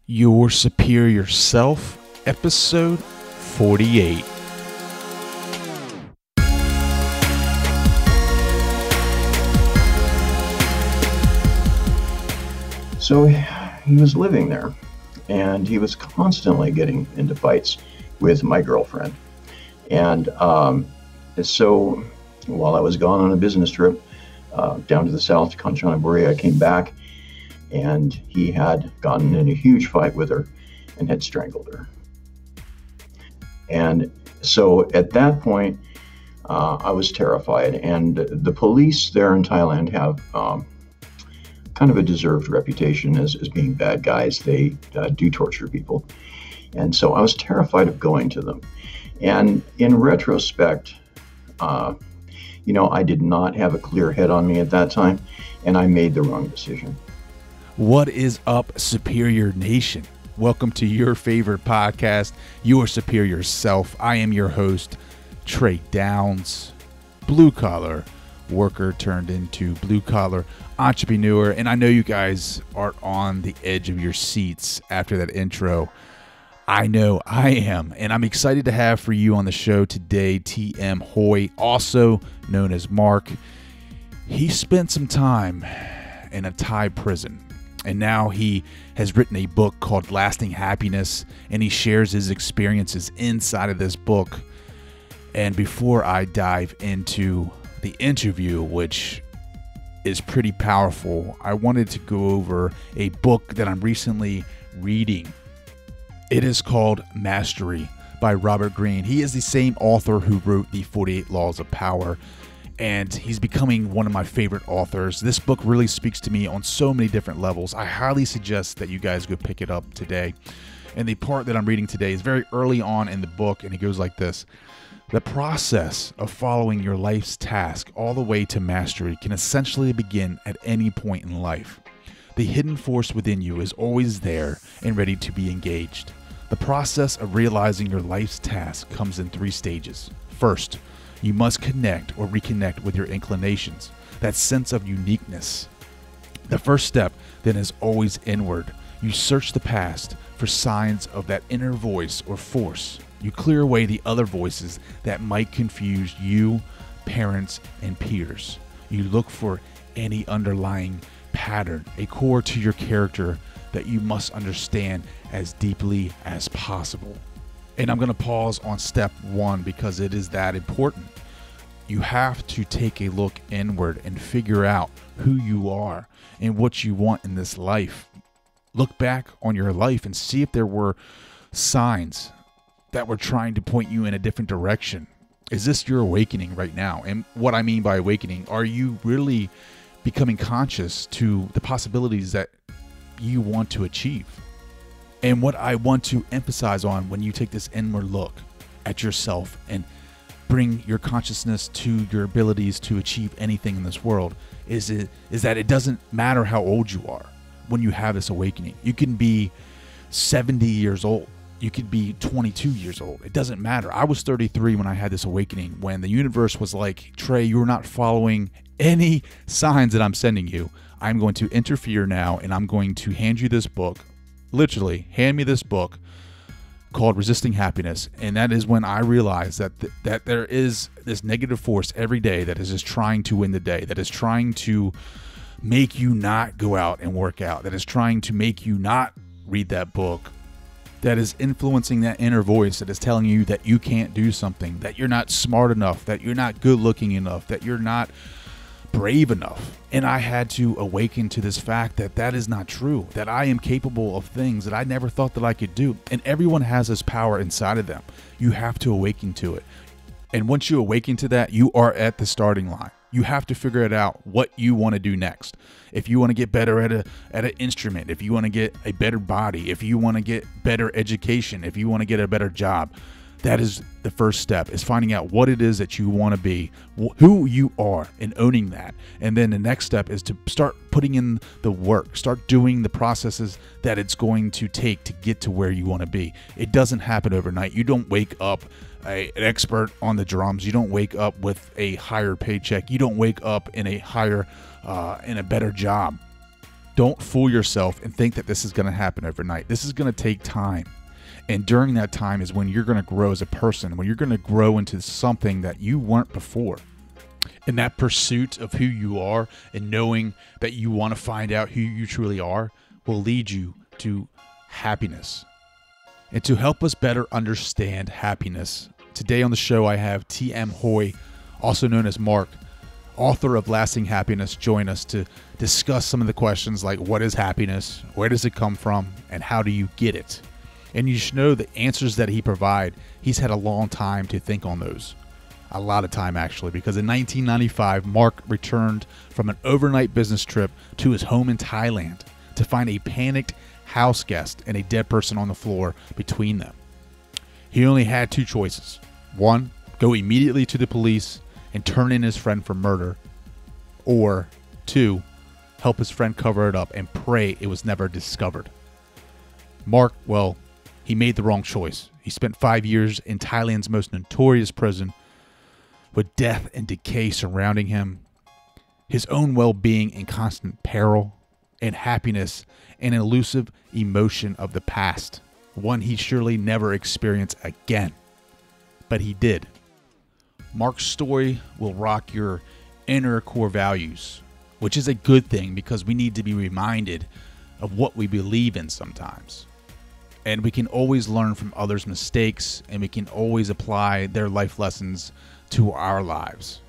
Your Superior Self, episode 48. So he was living there, and he was constantly getting into fights with my girlfriend. And so while I was gone on a business trip down to the south to Kanchanaburi, I came back, and he had gotten in a huge fight with her and had strangled her. And so at that point, I was terrified. And the police there in Thailand have kind of a deserved reputation as being bad guys. They do torture people. And so I was terrified of going to them. And in retrospect, I did not have a clear head on me at that time, and I made the wrong decision. What is up, Superior Nation? Welcome to your favorite podcast, Your Superior Self. I am your host, Trey Downs, blue-collar worker turned into blue-collar entrepreneur. And I know you guys are on the edge of your seats after that intro. I know I am, and I'm excited to have for you on the show today T.M.Hoy, also known as Mark. He spent some time in a Thai prison, and now he has written a book called Lasting Happiness, and he shares his experiences inside of this book. And before I dive into the interview, which is pretty powerful, I wanted to go over a book that I'm recently reading. It is called Mastery by Robert Greene. He is the same author who wrote the 48 Laws of Power, and he's becoming one of my favorite authors. This book really speaks to me on so many different levels. I highly suggest that you guys go pick it up today. And the part that I'm reading today is very early on in the book, and it goes like this. The process of following your life's task all the way to mastery can essentially begin at any point in life. The hidden force within you is always there and ready to be engaged. The process of realizing your life's task comes in 3 stages. First, you must connect or reconnect with your inclinations, that sense of uniqueness. The first step then is always inward. You search the past for signs of that inner voice or force. You clear away the other voices that might confuse you, parents, and peers. You look for any underlying pattern, a core to your character that you must understand as deeply as possible. And I'm going to pause on step 1 because it is that important. You have to take a look inward and figure out who you are and what you want in this life. Look back on your life and see if there were signs that were trying to point you in a different direction. Is this your awakening right now? And what I mean by awakening, are you really becoming conscious to the possibilities that you want to achieve? And what I want to emphasize on when you take this inward look at yourself and bring your consciousness to your abilities to achieve anything in this world is that it doesn't matter how old you are when you have this awakening. You can be 70 years old. You could be 22 years old. It doesn't matter. I was 33 when I had this awakening, when the universe was like, Trey, you're not following any signs that I'm sending you. I'm going to interfere now, and I'm going to hand you this book. Literally, hand me this book called Resisting Happiness. And that is when I realized that there is this negative force every day that is just trying to win the day, that is trying to make you not go out and work out, that is trying to make you not read that book, that is influencing that inner voice that is telling you that you can't do something, that you're not smart enough, that you're not good looking enough, that you're not brave enough. And I had to awaken to this fact that that is not true, that I am capable of things that I never thought that I could do. And everyone has this power inside of them. You have to awaken to it. And once you awaken to that, you are at the starting line. You have to figure it out what you want to do next. If you want to get better at an instrument, if you want to get a better body, if you want to get better education, if you want to get a better job, that is the first step, is finding out what it is that you want to be, who you are, and owning that. And then the next step is to start putting in the work, start doing the processes that it's going to take to get to where you want to be. It doesn't happen overnight. You don't wake up an expert on the drums. You don't wake up with a higher paycheck. You don't wake up in a higher, in a better job. Don't fool yourself and think that this is going to happen overnight. This is going to take time. And during that time is when you're going to grow as a person, when you're going to grow into something that you weren't before. And that pursuit of who you are and knowing that you want to find out who you truly are will lead you to happiness. And to help us better understand happiness, today on the show I have T.M.Hoy, also known as Mark, author of Lasting Happiness, join us to discuss some of the questions like what is happiness, where does it come from, and how do you get it? And you should know the answers that he provides, he's had a long time to think on those. A lot of time, actually, because in 1995, Mark returned from an overnight business trip to his home in Thailand to find a panicked house guest and a dead person on the floor between them. He only had two choices. One, go immediately to the police and turn in his friend for murder, or two, help his friend cover it up and pray it was never discovered. Mark, well, he made the wrong choice. He spent 5 years in Thailand's most notorious prison with death and decay surrounding him, his own well-being in constant peril, and happiness an elusive emotion of the past, one he surely never experienced again. But he did. Mark's story will rock your inner core values, which is a good thing because we need to be reminded of what we believe in sometimes. And we can always learn from others' mistakes, and we can always apply their life lessons to our lives.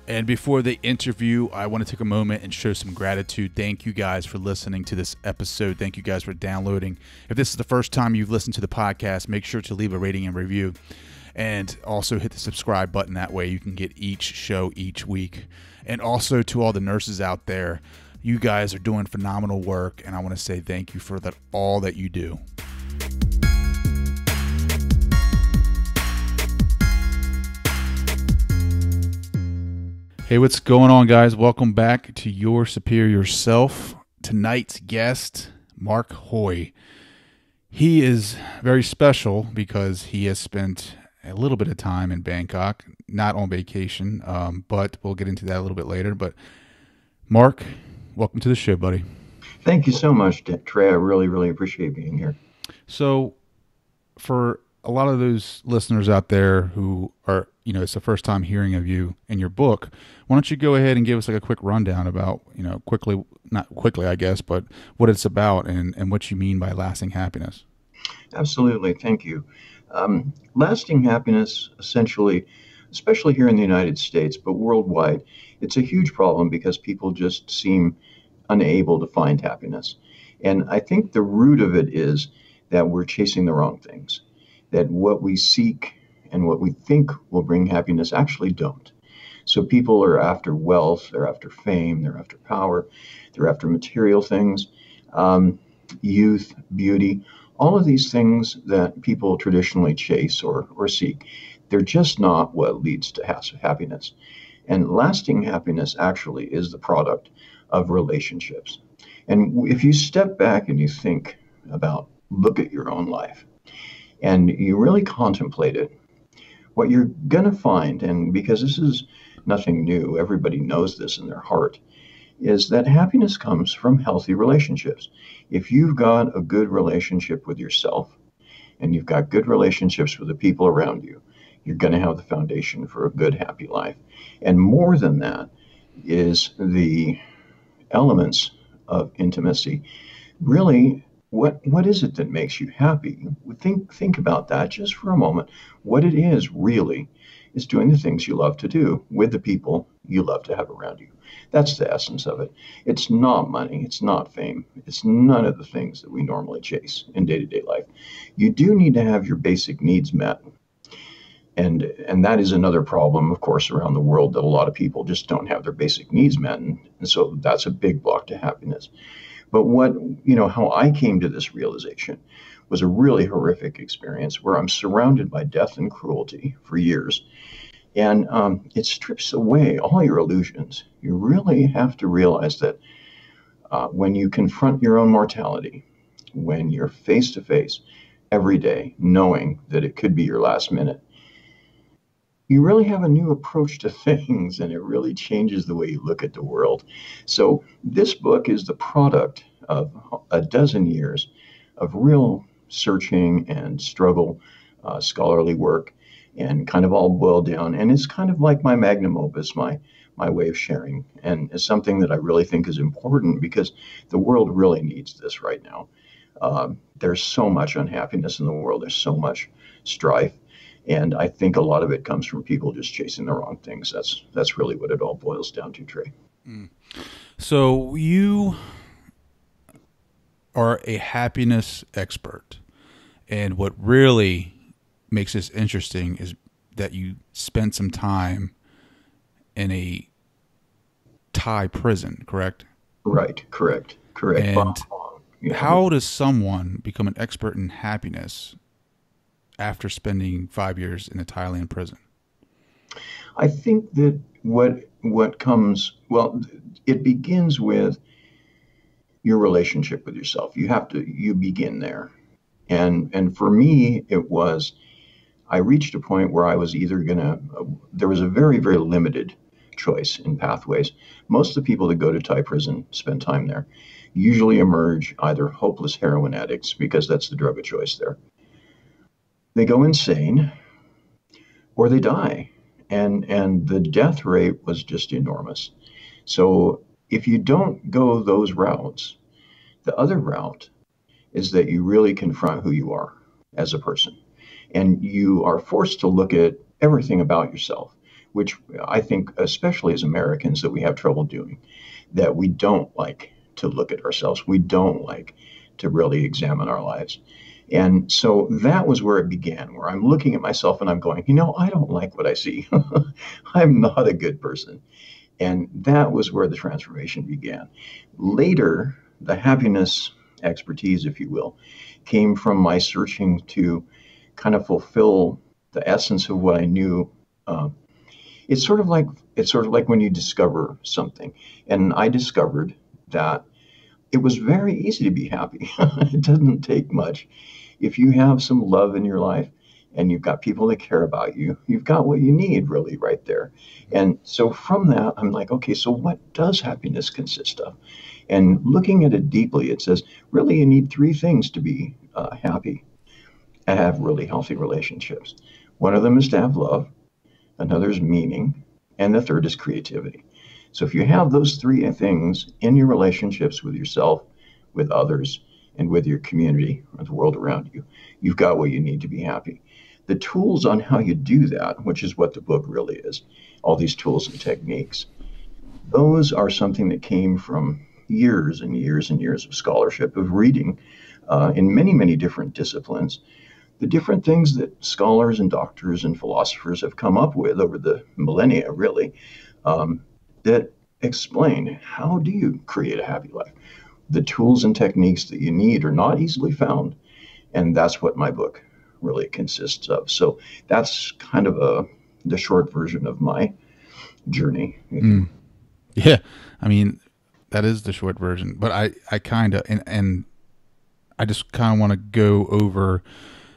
And before the interview, I want to take a moment and show some gratitude. Thank you guys for listening to this episode. Thank you guys for downloading. If this is the first time you've listened to the podcast, make sure to leave a rating and review. And also hit the subscribe button. That way you can get each show each week. And also to all the nurses out there, you guys are doing phenomenal work. And I want to say thank you for all that you do. Hey, what's going on, guys? Welcome back to Your Superior Self. Tonight's guest, Mark Hoy. He is very special because he has spent a little bit of time in Bangkok, not on vacation, but we'll get into that a little bit later. But Mark, welcome to the show, buddy. Thank you so much, Trey. I really, really appreciate being here. So for a lot of those listeners out there who are, it's the first time hearing of you and your book, why don't you go ahead and give us like a quick rundown about, not quickly, I guess, but what it's about and what you mean by lasting happiness. Absolutely. Thank you. Lasting happiness, essentially, especially here in the United States, but worldwide, it's a huge problem because people just seem unable to find happiness. And I think the root of it is that we're chasing the wrong things, that what we seek and what we think will bring happiness actually don't. So people are after wealth, they're after fame, they're after power, they're after material things, youth, beauty, all of these things that people traditionally chase or seek. They're just not what leads to happiness. And lasting happiness actually is the product of relationships. And if you step back and you think about, look at your own life, and you really contemplate it, what you're going to find, and because this is nothing new, everybody knows this in their heart, is that happiness comes from healthy relationships. If you've got a good relationship with yourself and you've got good relationships with the people around you, you're going to have the foundation for a good, happy life. And more than that is the elements of intimacy. Really, what is it that makes you happy? Think about that just for a moment. What it is really is doing the things you love to do with the people you love to have around you. That's the essence of it. It's not money. It's not fame. It's none of the things that we normally chase in day-to-day life. You do need to have your basic needs met. And that is another problem, of course, around the world, that a lot of people just don't have their basic needs met. And so that's a big block to happiness. But how I came to this realization was a really horrific experience where I'm surrounded by death and cruelty for years. And it strips away all your illusions. You really have to realize that when you confront your own mortality, when you're face to face every day, knowing that it could be your last minute, you really have a new approach to things, and it really changes the way you look at the world. So this book is the product of a dozen years of real searching and struggle, scholarly work, and kind of all boiled down. And it's kind of like my magnum opus, my way of sharing, and it's something that I really think is important because the world really needs this right now. There's so much unhappiness in the world. There's so much strife, and I think a lot of it comes from people just chasing the wrong things. That's really what it all boils down to, Trey. So you are a happiness expert, and what really makes this interesting is that you spent some time in a Thai prison, correct? Right, correct. And Bang Kwang, how does someone become an expert in happiness after spending 5 years in a Thailand prison? I think that what comes, well, it begins with your relationship with yourself. You begin there. And for me, I reached a point where I was either there was a very, very limited choice in pathways. Most of the people that go to Thai prison spend time there, usually emerge either hopeless heroin addicts, because that's the drug of choice there. They go insane, or they die. And the death rate was just enormous. So if you don't go those routes, the other route is that you really confront who you are as a person. And you are forced to look at everything about yourself, which I think, especially as Americans, that we have trouble doing, that we don't like to look at ourselves. We don't like to really examine our lives. And so that was where it began, where I'm looking at myself and I'm going, I don't like what I see. I'm not a good person. And that was where the transformation began. Later, the happiness expertise, if you will, came from my searching to kind of fulfill the essence of what I knew. It's sort of like when you discover something, and I discovered that it was very easy to be happy. It doesn't take much. If you have some love in your life and you've got people that care about you, you've got what you need really right there. And so from that, I'm like, okay, so what does happiness consist of? And looking at it deeply, it says, really, you need three things to be happy and have really healthy relationships. One of them is to have love, another is meaning, and the third is creativity. So if you have those three things in your relationships with yourself, with others, and with your community or the world around you, you've got what you need to be happy. The tools on how you do that, which is what the book really is, all these tools and techniques, those are something that came from years and years and years of scholarship, of reading in many, many different disciplines, the different things that scholars and doctors and philosophers have come up with over the millennia, really, that explain how do you create a happy life. The tools and techniques that you need are not easily found, and that's what my book really consists of. So that's kind of the short version of my journey. Yeah, I mean, that is the short version, but I kind of, and I just kind of want to go over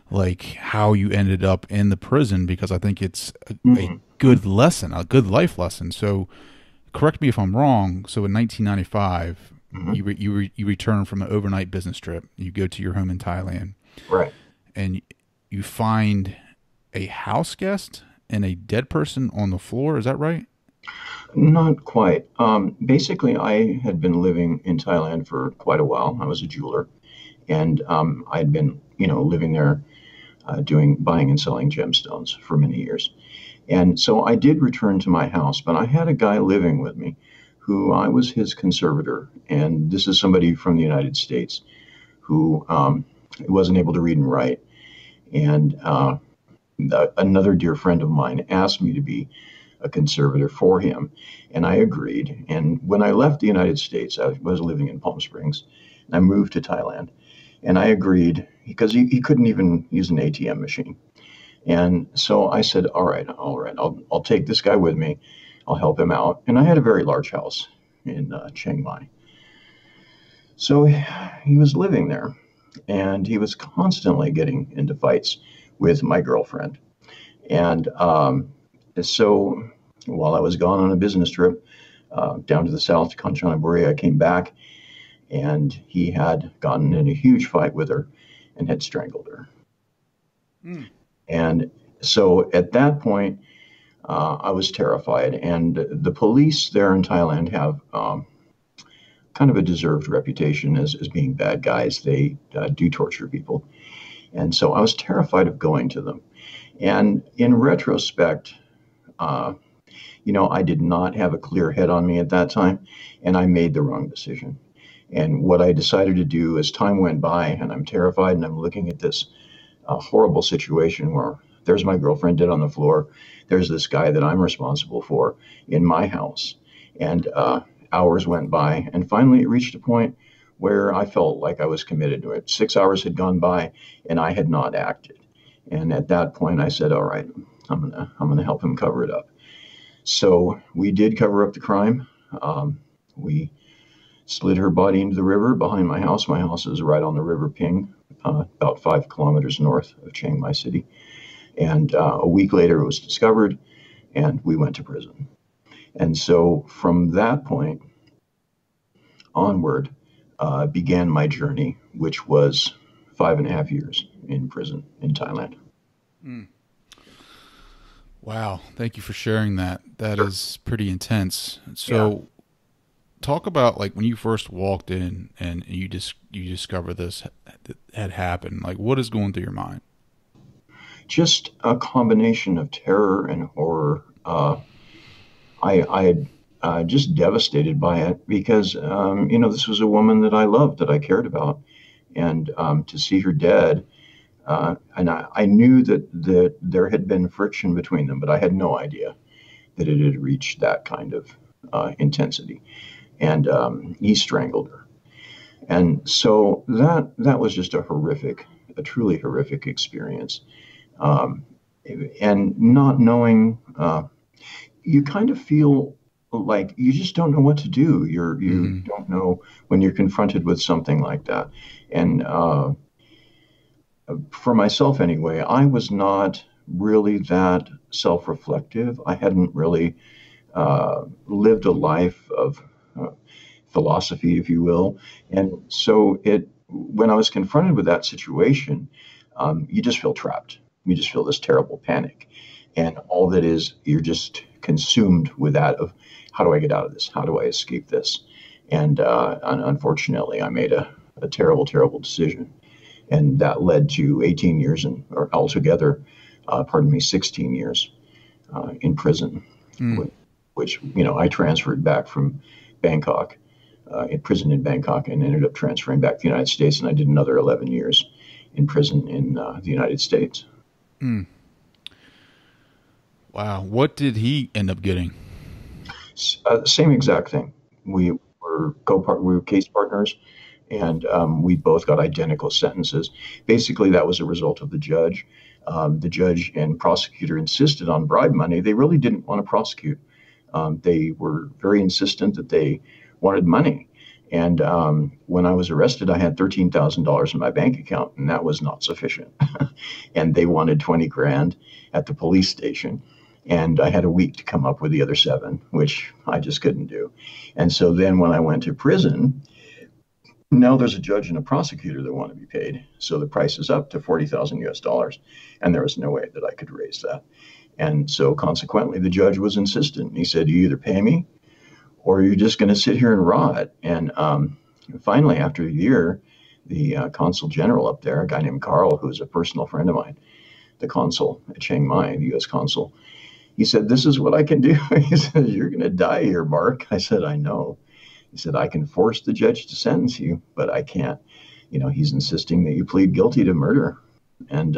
like how you ended up in the prison, because I think it's a good lesson, a good life lesson. So correct me if I'm wrong. So in 1995, you return from an overnight business trip. You go to your home in Thailand. Right. And you find a house guest and a dead person on the floor. Is that right? Not quite. Basically, I had been living in Thailand for quite a while. I was a jeweler, and I'd been, living there, buying and selling gemstones for many years. And so I did return to my house, but I had a guy living with me who I was his conservator. And this is somebody from the United States who wasn't able to read and write. And another dear friend of mine asked me to be a conservator for him, and I agreed. And when I left the United States, I was living in Palm Springs, and I moved to Thailand, and I agreed because he couldn't even use an ATM machine. And so I said, all right, I'll take this guy with me. I'll help him out. And I had a very large house in Chiang Mai. So he was living there, and he was constantly getting into fights with my girlfriend. And so while I was gone on a business trip down to the south to Kanchanaburi, I came back and he had gotten in a huge fight with her and had strangled her. Mm. And so at that point, I was terrified. And the police there in Thailand have kind of a deserved reputation as being bad guys. They do torture people. And so I was terrified of going to them. And in retrospect, uh, I did not have a clear head on me at that time, and I made the wrong decision. And what I decided to do as time went by, and I'm terrified, and I'm looking at this horrible situation where there's my girlfriend dead on the floor. There's this guy that I'm responsible for in my house. And hours went by, and finally it reached a point where I felt like I was committed to it. 6 hours had gone by, and I had not acted. And at that point, I said, "All right, I'm gonna help him cover it up." So we did cover up the crime. We slid her body into the river behind my house. My house is right on the River Ping, about 5 kilometers north of Chiang Mai city. And a week later, it was discovered, and we went to prison. And so from that point onward began my journey, which was 5.5 years in prison in Thailand. Mm. Wow. Thank you for sharing that. That Sure. is pretty intense. So talk about like when you first walked in and you discover this had happened, like what is going through your mind? Just a combination of terror and horror. I had just devastated by it because, this was a woman that I loved, that I cared about. And to see her dead, and I knew that there had been friction between them, but I had no idea that it had reached that kind of intensity. And he strangled her. And so that was just a truly horrific experience. Um, and not knowing, you kind of feel like you just don't know what to do. You don't know when you're confronted with something like that. And for myself anyway, I was not really that self-reflective. I hadn't really lived a life of philosophy, if you will. And so when I was confronted with that situation, you just feel trapped. You just feel this terrible panic. And all that is, you're just consumed with that of how do I get out of this? How do I escape this? And unfortunately, I made a terrible, terrible decision. And that led to 18 years, or altogether, 16 years in prison, Mm. which, I transferred back from Bangkok, in prison in Bangkok, and ended up transferring back to the United States. And I did another 11 years in prison in the United States. Mm. Wow. What did he end up getting? Same exact thing. We were case partners, and we both got identical sentences. Basically, that was a result of the judge. The judge and prosecutor insisted on bribe money. They really didn't want to prosecute. They were very insistent that they wanted money. And when I was arrested, I had $13,000 in my bank account, and that was not sufficient. And they wanted 20 grand at the police station. And I had a week to come up with the other seven, which I just couldn't do. And so then when I went to prison, now there's a judge and a prosecutor that want to be paid. So the price is up to 40,000 US dollars. And there was no way that I could raise that. And so consequently, the judge was insistent. He said, "You either pay me or you're just going to sit here and rot." And finally, after a year, the consul general up there, a guy named Carl, who was a personal friend of mine, the consul at Chiang Mai, the U.S. consul, he said, "This is what I can do." He said, "You're going to die here, Mark." I said, "I know." He said, "I can force the judge to sentence you, but I can't. He's insisting that you plead guilty to murder." And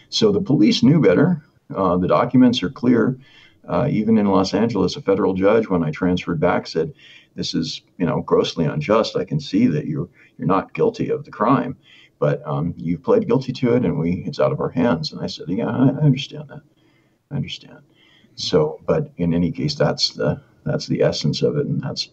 so the police knew better. The documents are clear. Even in Los Angeles, a federal judge, when I transferred back, said, "This is, grossly unjust. I can see that you're not guilty of the crime, but you've pled guilty to it, and it's out of our hands." And I said, "Yeah, I understand that. I understand." So, but in any case, that's the essence of it, and that's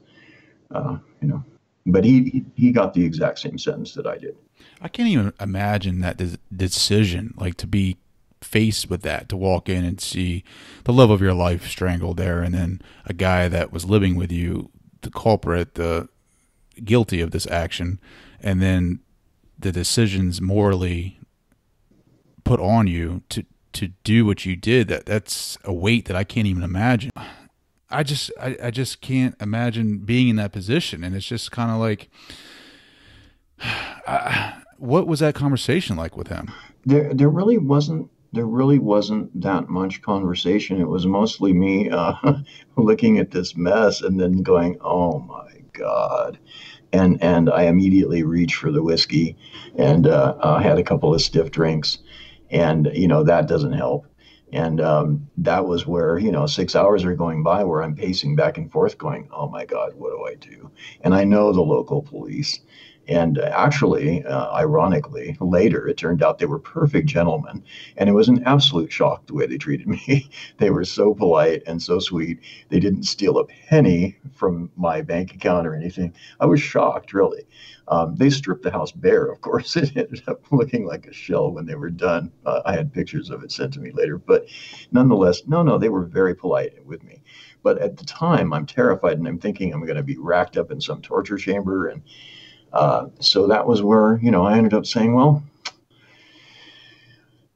But he got the exact same sentence that I did. I can't even imagine that decision, like to be faced with that, to walk in and see the love of your life strangled there, and then a guy that was living with you, the culprit, the guilty of this action, and then the decisions morally put on you to do what you did, that's a weight that I can't even imagine. I just can't imagine being in that position. And it's just kind of like, what was that conversation like with him? There really wasn't that much conversation. It was mostly me looking at this mess and then going, "Oh my God." And I immediately reached for the whiskey and had a couple of stiff drinks, and that doesn't help. And that was where 6 hours are going by where I'm pacing back and forth, going, "Oh my God, what do I do?" And I know the local police. And actually, ironically, later it turned out they were perfect gentlemen, and it was an absolute shock the way they treated me. They were so polite and so sweet. They didn't steal a penny from my bank account or anything. I was shocked, really. They stripped the house bare, of course. It ended up looking like a shell when they were done. I had pictures of it sent to me later, but nonetheless, no, they were very polite with me. But at the time, I'm terrified, and I'm thinking I'm going to be racked up in some torture chamber, and so that was where, I ended up saying, well,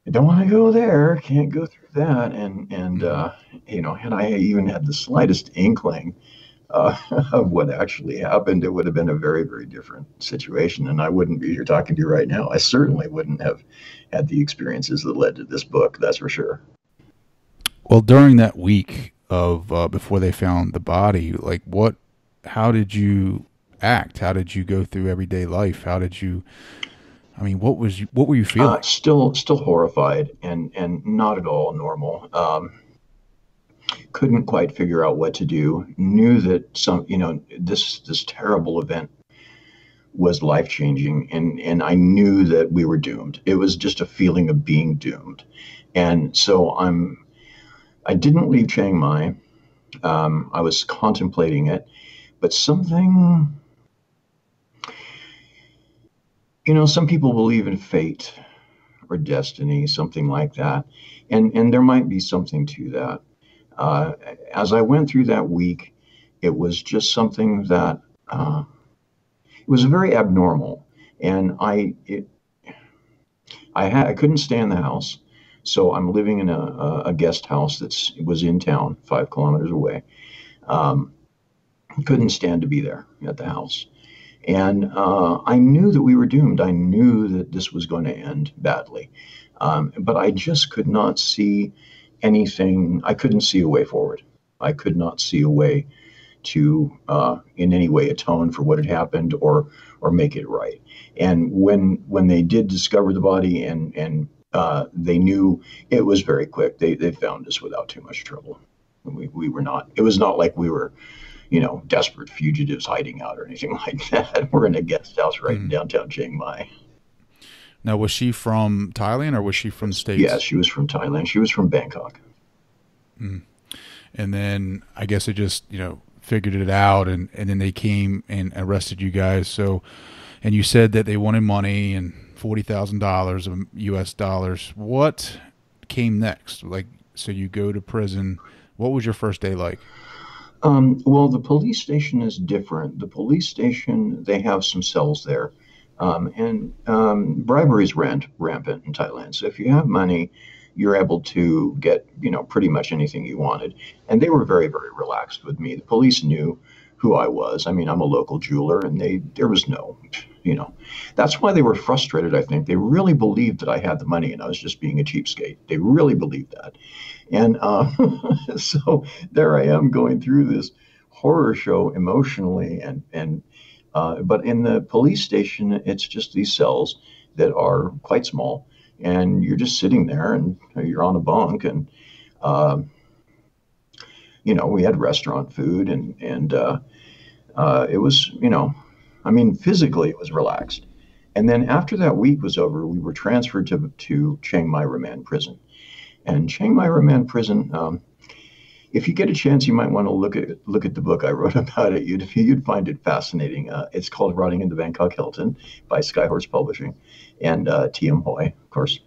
I don't want to go there, can't go through that. And had I even had the slightest inkling of what actually happened, it would have been a very, very different situation. And I wouldn't be here talking to you right now. I certainly wouldn't have had the experiences that led to this book, that's for sure. Well, during that week of before they found the body, like how did you act? How did you go through everyday life? What were you feeling? Still horrified and not at all normal. Couldn't quite figure out what to do. Knew that this terrible event was life changing, and I knew that we were doomed. It was just a feeling of being doomed. And so I didn't leave Chiang Mai. I was contemplating it, but something, some people believe in fate or destiny, something like that. And there might be something to that. As I went through that week, it was just something that it was very abnormal. And I couldn't stay in the house. So I'm living in a guest house was in town, 5 kilometers away. Couldn't stand to be there at the house. And I knew that we were doomed. I knew that this was going to end badly. But I just could not see anything. I couldn't see a way forward. I could not see a way to in any way atone for what had happened or make it right. And when they did discover the body and they knew, it was very quick. They found us without too much trouble. We were not. It was not like we were desperate fugitives hiding out or anything like that. We're in a guest house right in downtown Chiang Mai. Now, was she from Thailand or was she from the States? Yeah, she was from Thailand. She was from Bangkok. And then I guess they just, figured it out and then they came and arrested you guys. So, and you said that they wanted money and $40,000 of US dollars. What came next? So you go to prison. What was your first day like? Well, the police station is different. The police station, they have some cells there. And bribery is rampant in Thailand. So if you have money, you're able to get, pretty much anything you wanted. And they were very, very relaxed with me. The police knew who I was. I mean, I'm a local jeweler, and there was no, that's why they were frustrated, I think. They really believed that I had the money and I was just being a cheapskate. They really believed that. And so there I am going through this horror show emotionally. But in the police station, it's just these cells that are quite small. And you're just sitting there and you're on a bunk. And, we had restaurant food and it was, physically it was relaxed. And then after that week was over, we were transferred to Chiang Mai Remand Prison. And Chiang Mai Remand Prison, if you get a chance, you might want to look at the book I wrote about it. You'd find it fascinating. It's called Rotting in the Bangkok Hilton by Skyhorse Publishing and T.M.Hoy, of course.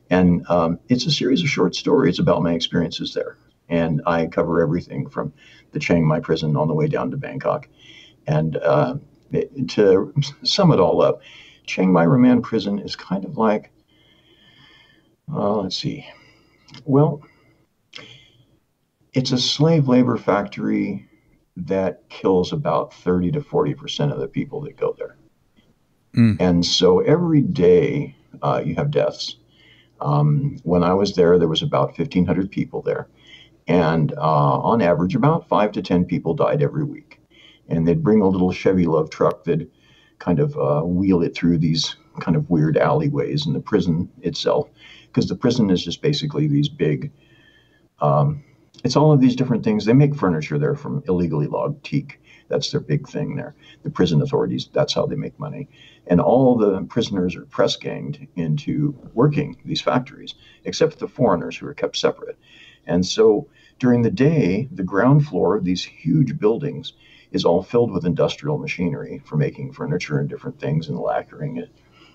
And it's a series of short stories about my experiences there. And I cover everything from the Chiang Mai prison on the way down to Bangkok. And to sum it all up, Chiang Mai Remand Prison is kind of like, let's see, well, it's a slave labor factory that kills about 30 to 40% of the people that go there. And so every day you have deaths. When I was there was about 1,500 people there. And on average, about 5 to 10 people died every week. And they'd bring a little Chevy Love truck that kind of wheel it through these kind of weird alleyways in the prison itself. Because the prison is just basically these big, it's all of these different things. They make furniture there from illegally logged teak. That's their big thing there. The prison authorities, that's how they make money. And all the prisoners are press ganged into working these factories, except for the foreigners who are kept separate. And so during the day, the ground floor of these huge buildings is all filled with industrial machinery for making furniture and different things and lacquering it.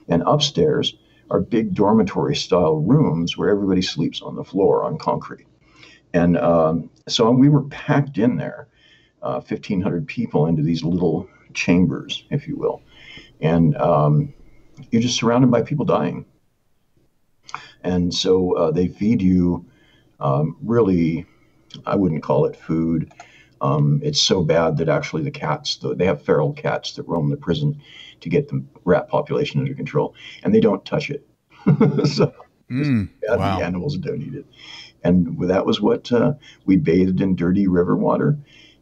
And upstairs are big dormitory style rooms where everybody sleeps on the floor on concrete. And so we were packed in there, 1,500 people into these little chambers, if you will. And you're just surrounded by people dying. And so they feed you really, I wouldn't call it food. It's so bad that actually the cats, they have feral cats that roam the prison to get the rat population under control, and they don't touch it. So bad, wow. The animals don't eat it. And that was what we bathed in dirty river water.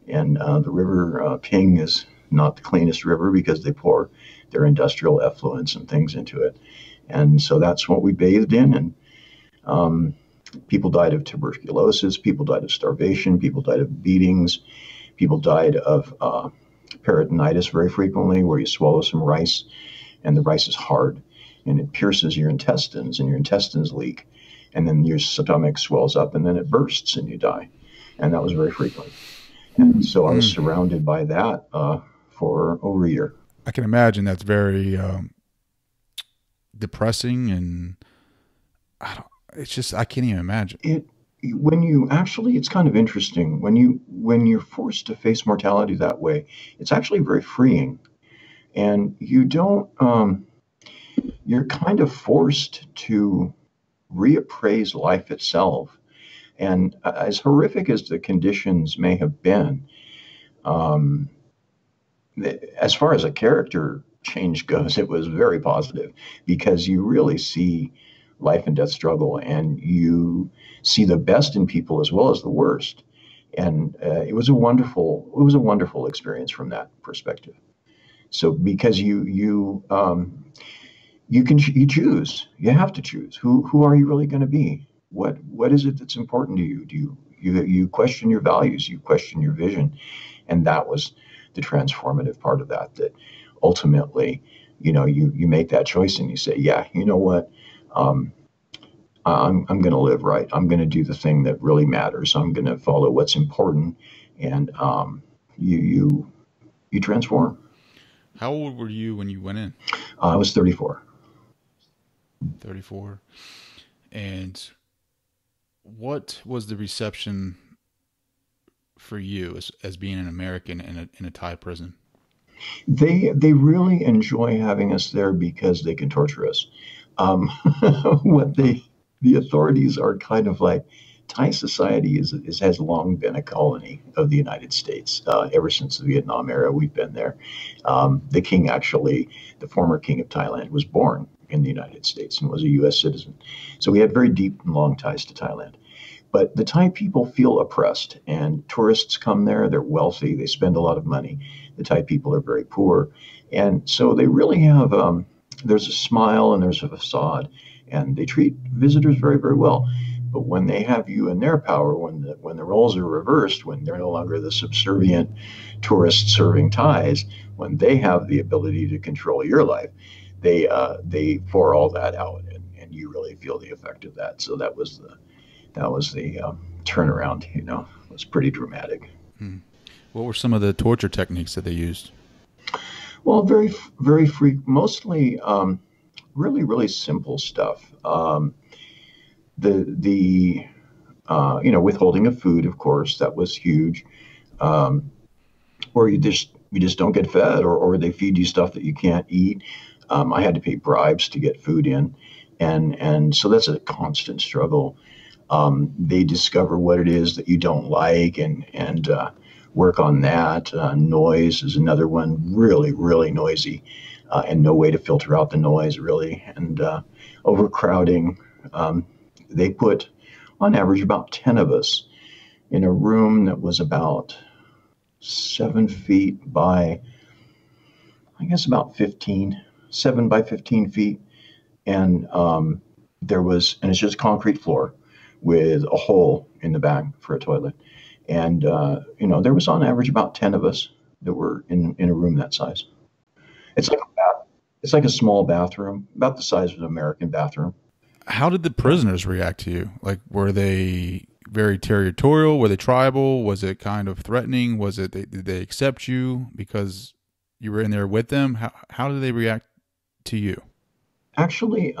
And the river Ping is not the cleanest river because they pour their industrial effluents and things into it. And so that's what we bathed in. And people died of tuberculosis, people died of starvation, people died of beatings, people died of peritonitis very frequently, where you swallow some rice and the rice is hard and it pierces your intestines and your intestines leak. And then your stomach swells up and then it bursts and you die. And that was very frequent. And so I was surrounded by that for over a year. I can imagine that's very depressing, and I can't even imagine. It's kind of interesting when you're forced to face mortality that way. It's actually very freeing, and you don't. You're kind of forced to reappraise life itself. And as horrific as the conditions may have been, as far as a character change goes, it was very positive, because you really see life and death struggle, and you see the best in people as well as the worst. And it was a wonderful experience from that perspective. So because you choose, you have to choose who are you really going to be? What is it that's important to you? Do you question your values, you question your vision? And that was the transformative part of that ultimately, you make that choice and you say, yeah, you know what? I'm going to live right. I'm going to do the thing that really matters. I'm going to follow what's important. And you transform. How old were you when you went in? I was 34. 34. And what was the reception for you as being an American in a Thai prison? They really enjoy having us there because they can torture us. The authorities are kind of like, Thai society has long been a colony of the United States. Ever since the Vietnam era, we've been there. The king, actually, the former king of Thailand, was born in the United States and was a U.S. citizen. So we had very deep and long ties to Thailand. But the Thai people feel oppressed, and tourists come there. They're wealthy. They spend a lot of money. The Thai people are very poor. And so they really have, there's a smile and there's a facade, and they treat visitors very, very well. But when they have you in their power, when the roles are reversed, when they're no longer the subservient tourists serving Thais, when they have the ability to control your life, they pour all that out, and you really feel the effect of that. So that was the turnaround. It was pretty dramatic. What were some of the torture techniques that they used? Well, very, very mostly really, really simple stuff. The withholding of food, of course, that was huge. Um, or you just don't get fed, or they feed you stuff that you can't eat. I had to pay bribes to get food in, and so that's a constant struggle. They discover what it is that you don't like, and work on that. Noise is another one, really, really noisy, and no way to filter out the noise, really. And overcrowding. Um, they put, on average, about 10 of us in a room that was about 7 feet by, I guess, about 15, 7 by 15 feet. And and it's just concrete floor with a hole in the back for a toilet. And, there was on average about 10 of us that were in a room that size. It's like it's like a small bathroom, about the size of an American bathroom. How did the Yeah. prisoners react to you? Like, were they very territorial? Were they tribal? Was it kind of threatening? Did they accept you because you were in there with them? How did they react to you? Actually,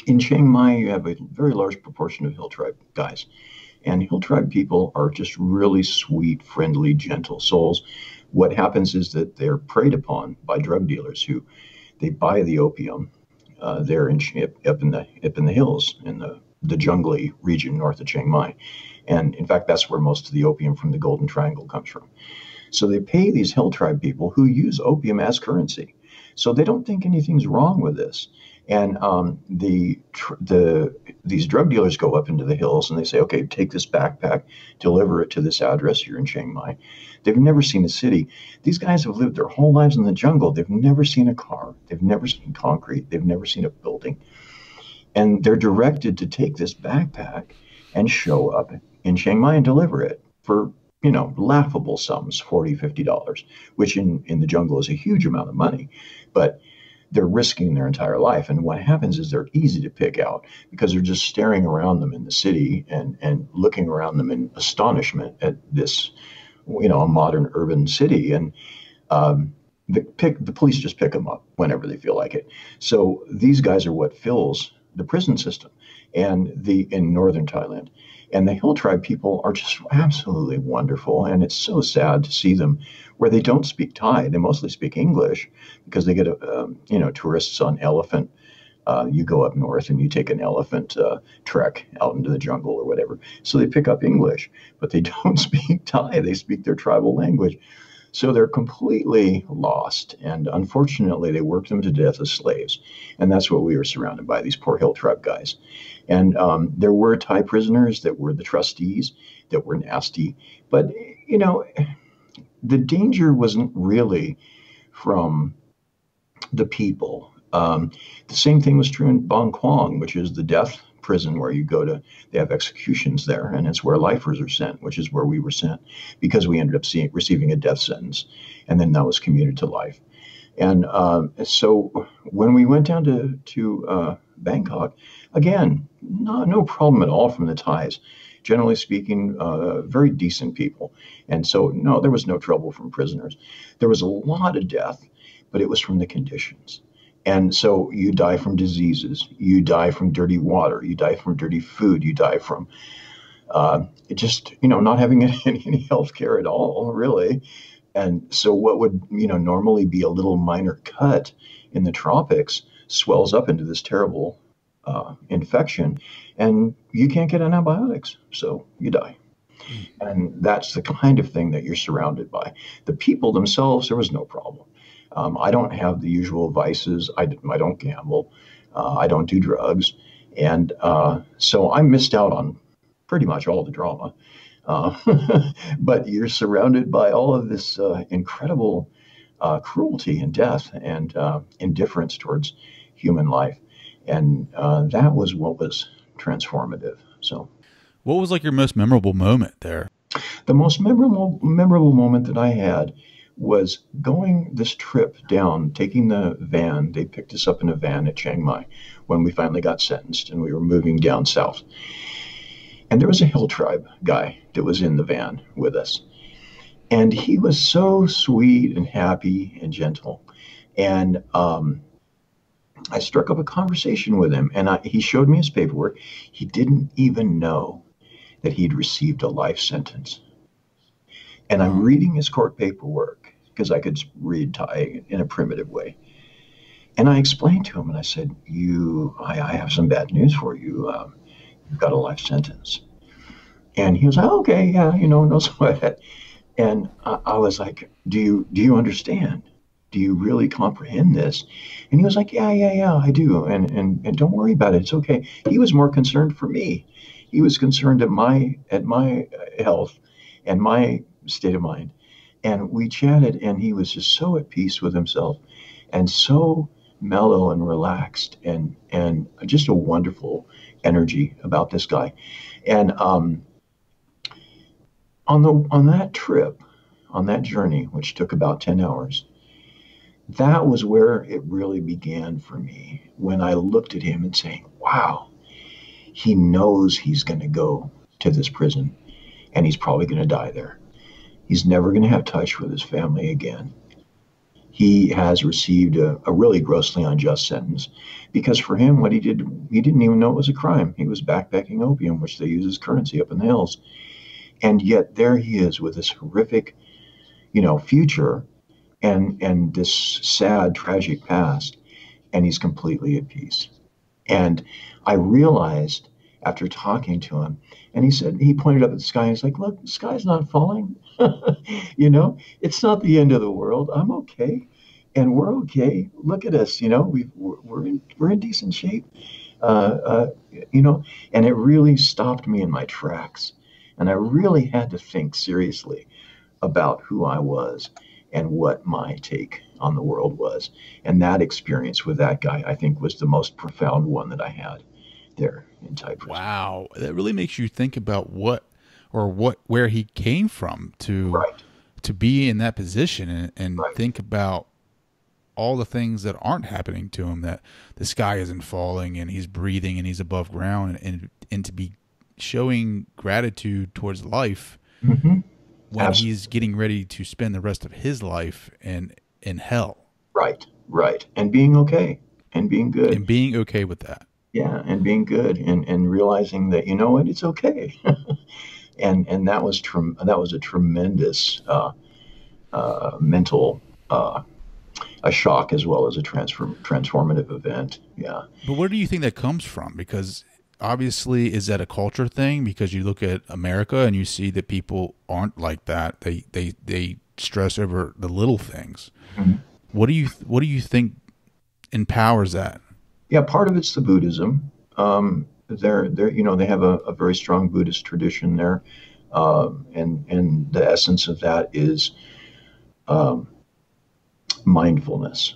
in Chiang Mai, you have a very large proportion of hill tribe guys. And hill tribe people are just really sweet, friendly, gentle souls. What happens is that they're preyed upon by drug dealers who they buy the opium there up in the hills in the jungly region north of Chiang Mai. And in fact, that's where most of the opium from the Golden Triangle comes from. So they pay these hill tribe people who use opium as currency. So they don't think anything's wrong with this. And these drug dealers go up into the hills and they say, okay, take this backpack, deliver it to this address here in Chiang Mai. They've never seen a city. These guys have lived their whole lives in the jungle. They've never seen a car. They've never seen concrete. They've never seen a building. And they're directed to take this backpack and show up in Chiang Mai and deliver it for, laughable sums, $40, $50, which in the jungle is a huge amount of money. But they're risking their entire life. And what happens is they're easy to pick out because they're just staring around them in the city and looking around them in astonishment at this, a modern urban city. And the police just pick them up whenever they feel like it. So these guys are what fills the prison system in northern Thailand. And the hill tribe people are just absolutely wonderful. And it's so sad to see them where they don't speak Thai. They mostly speak English because they get, tourists on elephant. You go up north and you take an elephant trek out into the jungle or whatever. So they pick up English, but they don't speak Thai. They speak their tribal language. So they're completely lost. And unfortunately, they work them to death as slaves. And that's what we were surrounded by, these poor hill tribe guys. And there were Thai prisoners that were the trustees that were nasty. But, the danger wasn't really from the people. The same thing was true in Bang Kwang, which is the death prison where they have executions there, and it's where lifers are sent, which is where we were sent because we ended up receiving a death sentence, and then that was commuted to life. And so when we went down to Bangkok, again, no problem at all from the Thais. Generally speaking, very decent people. And so, no, there was no trouble from prisoners. There was a lot of death, but it was from the conditions. And so you die from diseases, you die from dirty water, you die from dirty food, you die from not having any health care at all, really. And so what would, normally be a little minor cut in the tropics swells up into this terrible infection, and you can't get antibiotics, so you die. And that's the kind of thing that you're surrounded by. The people themselves, there was no problem. I don't have the usual vices. I don't gamble. I don't do drugs. And so I missed out on pretty much all the drama. But you're surrounded by all of this incredible cruelty and death and indifference towards human life. And that was what was transformative. So, What was like your most memorable moment there? the most memorable moment that I had was going this trip down, taking the van. They picked us up in a van at Chiang Mai when we finally got sentenced, and we were moving down south. And there was a hill tribe guy that was in the van with us. And he was so sweet and happy and gentle. And I struck up a conversation with him, and he showed me his paperwork. He didn't even know that he'd received a life sentence. And I'm Wow. reading his court paperwork because I could read Thai in a primitive way. And I explained to him, and I said, I have some bad news for you. You've got a life sentence. And he was like, okay, yeah, no sweat. And I was like, do you understand? Do you really comprehend this? And he was like, yeah, I do. And don't worry about it. It's okay. He was more concerned for me. He was concerned at my health and my state of mind. And we chatted, and he was just so at peace with himself and so mellow and relaxed, and just a wonderful energy about this guy. And on that trip, on that journey, which took about 10 hours, that was where it really began for me, when I looked at him and saying, wow, he knows he's going to go to this prison, and he's probably going to die there. He's never going to have touch with his family again. He has received a really grossly unjust sentence, because for him, what he did, he didn't even know it was a crime. He was backpacking opium, which they use as currency up in the hills. And yet there he is with this horrific, future, and this sad, tragic past, and he's completely at peace. And I realized, after talking to him, and he pointed up at the sky, and he's like, look, the sky's not falling. It's not the end of the world. I'm okay. And we're okay. Look at us, we're in decent shape. Uh, uh, and it really stopped me in my tracks. And I really had to think seriously about who I was and what my take on the world was. And that experience with that guy, I think, was the most profound one that I had there in Thai prison. Wow. That really makes you think about where he came from Right, to be in that position, and right. think about all the things that aren't happening to him, that the sky isn't falling and he's breathing and he's above ground, and to be showing gratitude towards life Hmm. when he's getting ready to spend the rest of his life in hell, Right, right. And being okay and being good. and being okay with that. Yeah, and being good, and realizing that, you know what, it's okay. And that was a tremendous mental a shock, as well as a transformative event. Yeah. But where do you think that comes from? Because obviously, is that a culture thing? Because you look at America and you see that people aren't like that. They stress over the little things. Mhm. What do you think empowers that? Yeah, part of it's the Buddhism. They have a very strong Buddhist tradition there, and the essence of that is um, mindfulness.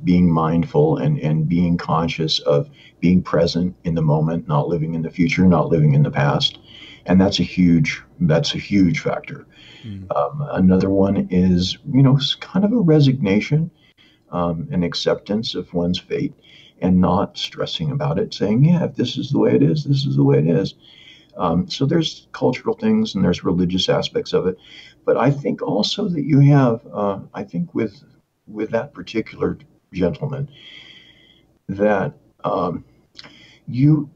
Being mindful, and being conscious of being present in the moment, not living in the future, not living in the past, and that's a huge factor. Mm. Another one is, kind of a resignation, an acceptance of one's fate, and not stressing about it, saying, yeah, if this is the way it is, this is the way it is. So there's cultural things, and there's religious aspects of it. But I think also that you have, I think with that particular gentleman, that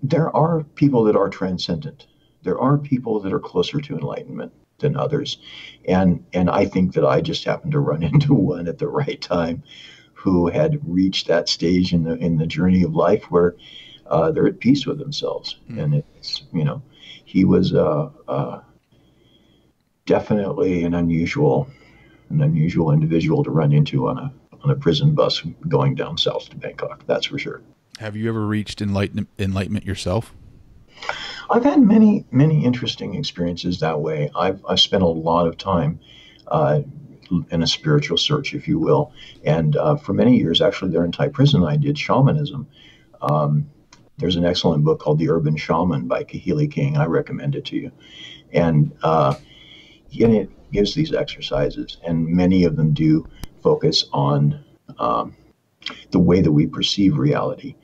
there are people that are transcendent. There are people that are closer to enlightenment than others, and I think that I just happened to run into one at the right time, who had reached that stage in the journey of life where they're at peace with themselves. Mm. And he was definitely an unusual individual to run into on a prison bus going down south to Bangkok. That's for sure. Have you ever reached enlightenment yourself? I've had many, many interesting experiences that way. I've spent a lot of time uh, in a spiritual search, if you will. And for many years, actually, there in Thai prison, I did shamanism. Um, there's an excellent book called The Urban Shaman by Kahili King. I recommend it to you. And it gives these exercises, and many of them do focus on um, the way that we perceive reality,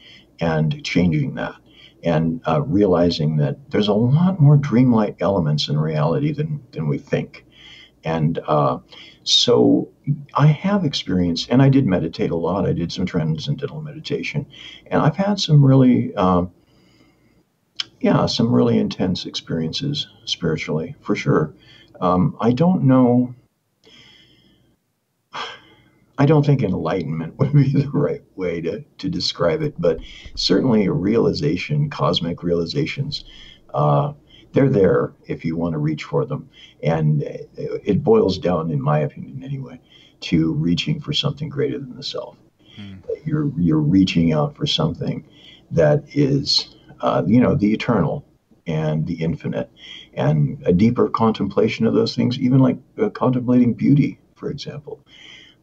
and changing that, and realizing that there's a lot more dreamlike elements in reality than we think. And So I have experienced, and I did meditate a lot. I did some transcendental meditation, and I've had some really, yeah, some really intense experiences spiritually, for sure. I don't know. I don't think enlightenment would be the right way to describe it, but certainly a realization, cosmic realizations, uh, they're there if you want to reach for them. And it boils down, in my opinion anyway, to reaching for something greater than the self. Hmm. You're reaching out for something that is, the eternal and the infinite, and a deeper contemplation of those things, even like contemplating beauty, for example.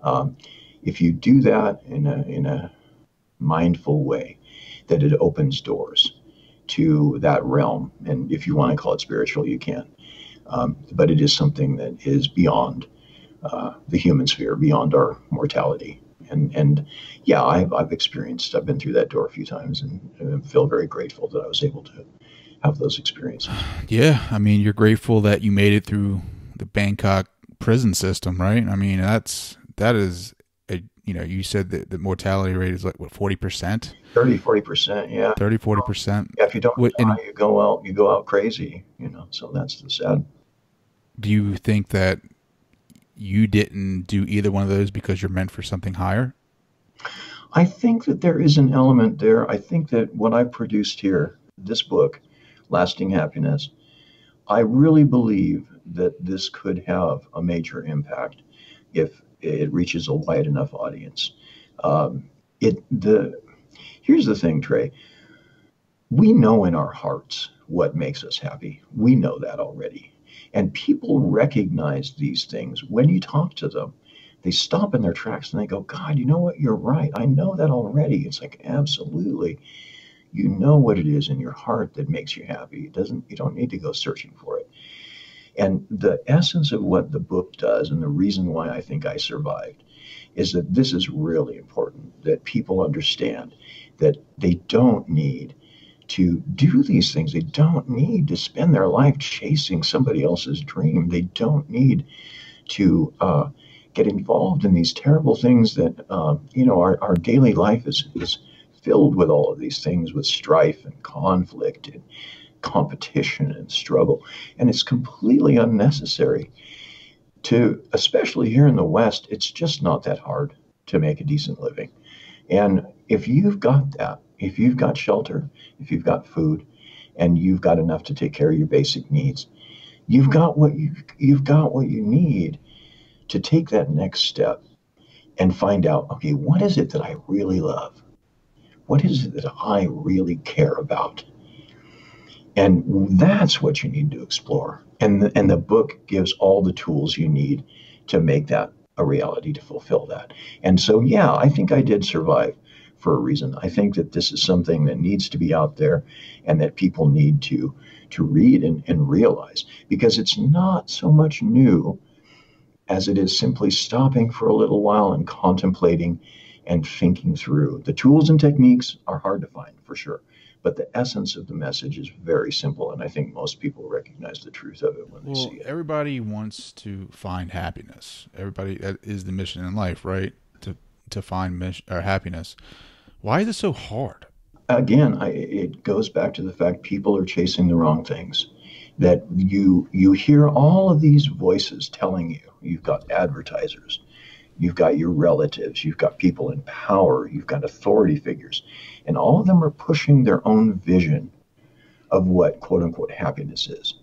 Um, if you do that in a mindful way, that it opens doors to that realm. And if you want to call it spiritual, you can. But it is something that is beyond the human sphere, beyond our mortality. And yeah, I've been through that door a few times, and feel very grateful that I was able to have those experiences. Yeah, I mean, you're grateful that you made it through the Bangkok prison system, right? I mean, that is a, you said that the mortality rate is like what, 40%? 30, 40%, yeah. 30, 40%. Yeah, if you don't And die, you go out crazy, So that's the sad. do you think that you didn't do either one of those because you're meant for something higher? I think that there is an element there. I think that what I produced here, this book, Lasting Happiness, I really believe that this could have a major impact if it reaches a wide enough audience. Um, it the Here's the thing, Trey. We know in our hearts what makes us happy. We know that already. And people recognize these things when you talk to them. They stop in their tracks and they go, God, you know what? You're right. I know that already. It's like, absolutely. You know what it is in your heart that makes you happy. You don't need to go searching for it. And the essence of what the book does, and the reason why I think I survived, is that this is really important, that people understand that they don't need to do these things. They don't need to spend their life chasing somebody else's dream. They don't need to get involved in these terrible things that, our daily life is filled with all of these things, with strife and conflict and competition and struggle. And it's completely unnecessary especially here in the West, it's just not that hard to make a decent living. And if you've got that, if you've got shelter, if you've got food, and you've got enough to take care of your basic needs, you've got what you need to take that next step and find out, okay, what is it that I really love? What is it that I really care about? And that's what you need to explore. And the book gives all the tools you need to make that a reality, to fulfill that. And so, yeah, I think I did survive for a reason. I think that this is something that needs to be out there, and that people need to read and realize, because it's not so much new as it is simply stopping for a little while and contemplating and thinking through. The tools and techniques are hard to find, for sure, but the essence of the message is very simple, and I think most people recognize the truth of it when they see it. Everybody wants to find happiness. Everybody, that is the mission in life, right? To find mission or happiness. Why is it so hard? Again, it goes back to the fact people are chasing the wrong things. That you hear all of these voices telling you. You've got advertisers, you've got your relatives, you've got people in power, you've got authority figures, and all of them are pushing their own vision of what quote unquote happiness is.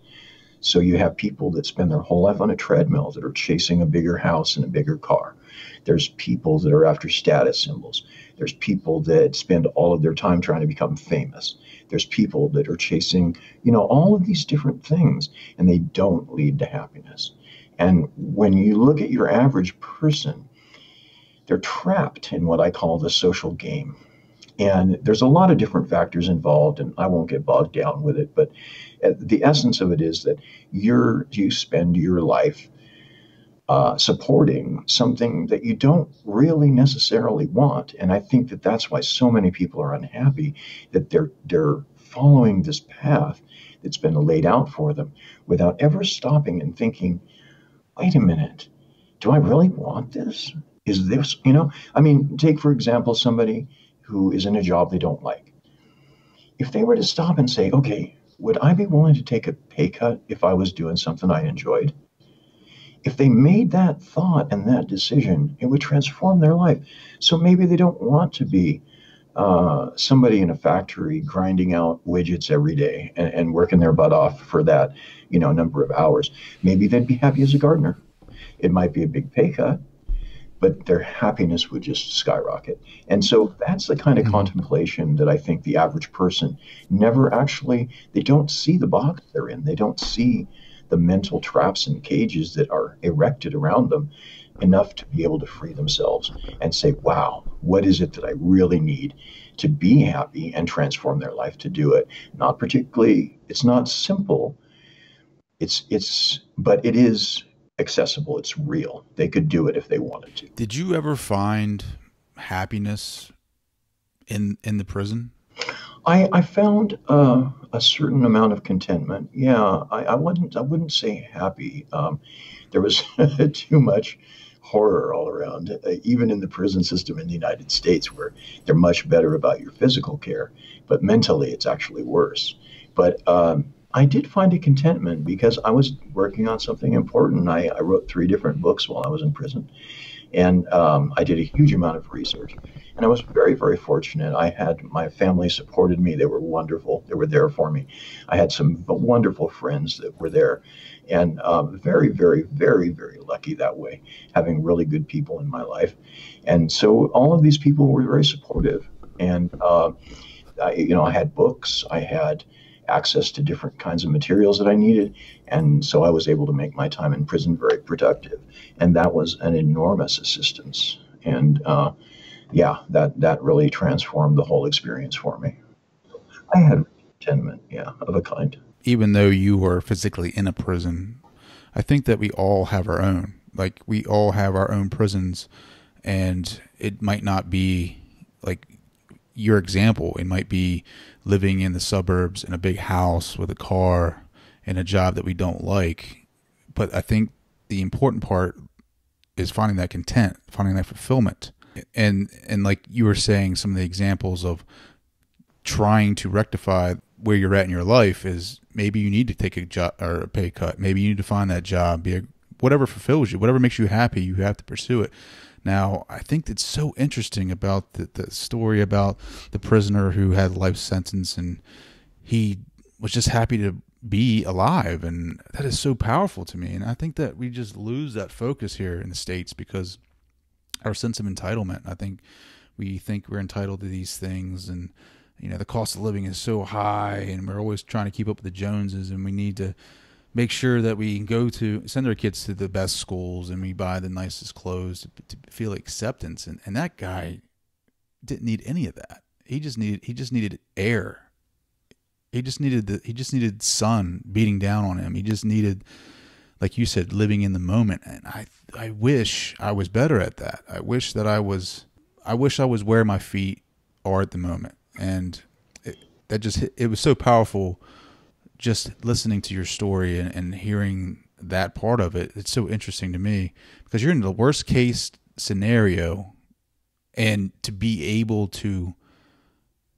So you have people that spend their whole life on a treadmill that are chasing a bigger house and a bigger car. There's people that are after status symbols. There's people that spend all of their time trying to become famous. There's people that are chasing, all of these different things, and they don't lead to happiness. And when you look at your average person, they're trapped in what I call the social game. And there's a lot of different factors involved, and I won't get bogged down with it, but the essence of it is that you spend your life supporting something that you don't really necessarily want. And I think that that's why so many people are unhappy, that they're following this path that's been laid out for them without ever stopping and thinking, wait a minute, do I really want this? Is this, you know, I mean, take for example somebody who is in a job they don't like. If they were to stop and say, okay, would I be willing to take a pay cut if I was doing something I enjoyed? If they made that thought and that decision, it would transform their life. So maybe they don't want to be somebody in a factory grinding out widgets every day and working their butt off for that, number of hours. Maybe they'd be happy as a gardener. It might be a big pay cut, but their happiness would just skyrocket. And so that's the kind of contemplation that I think the average person never actually, they don't see the box they're in. They don't see the mental traps and cages that are erected around them enough to be able to free themselves and say, wow, what is it that I really need to be happy and transform their life to do it? Not particularly, it's not simple. But it is accessible. It's real. They could do it if they wanted to. Did you ever find happiness in the prison? I found a certain amount of contentment. Yeah, I wouldn't say happy. There was too much horror all around, even in the prison system in the United States, where they're much better about your physical care, but mentally it's actually worse. But I did find a contentment because I was working on something important. I wrote 3 different books while I was in prison, and I did a huge amount of research. And I was very, very fortunate. I had my family supported me. They were wonderful. They were there for me. I had some wonderful friends that were there, and very, very, very, very lucky that way, having really good people in my life. And so all of these people were very supportive. And I had books. I had access to different kinds of materials that I needed. And so I was able to make my time in prison very productive. And that was an enormous assistance. And that really transformed the whole experience for me. I had contentment, of a kind. Even though you were physically in a prison, I think that we all have our own. Like, we all have our own prisons, and it might not be like your example. It might be living in the suburbs in a big house with a car and a job that we don't like. But I think the important part is finding that content, finding that fulfillment. And like you were saying, some of the examples of trying to rectify where you're at in your life is maybe you need to take a job or a pay cut. Maybe you need to find that job, whatever fulfills you, whatever makes you happy, you have to pursue it. Now, I think it's so interesting about the story about the prisoner who had a life sentence, and he was just happy to be alive. And that is so powerful to me. And I think that we just lose that focus here in the States because our sense of entitlement. I think we think we're entitled to these things, and the cost of living is so high, and we're always trying to keep up with the Joneses, and we need to make sure that we send our kids to the best schools, and we buy the nicest clothes to feel acceptance. And that guy didn't need any of that. He just needed air. He just needed sun beating down on him. He just needed, like you said, living in the moment. And I wish I was better at that. I wish I was where my feet are at the moment. And it was so powerful just listening to your story and hearing that part of it. It's so interesting to me because you're in the worst case scenario, and to be able to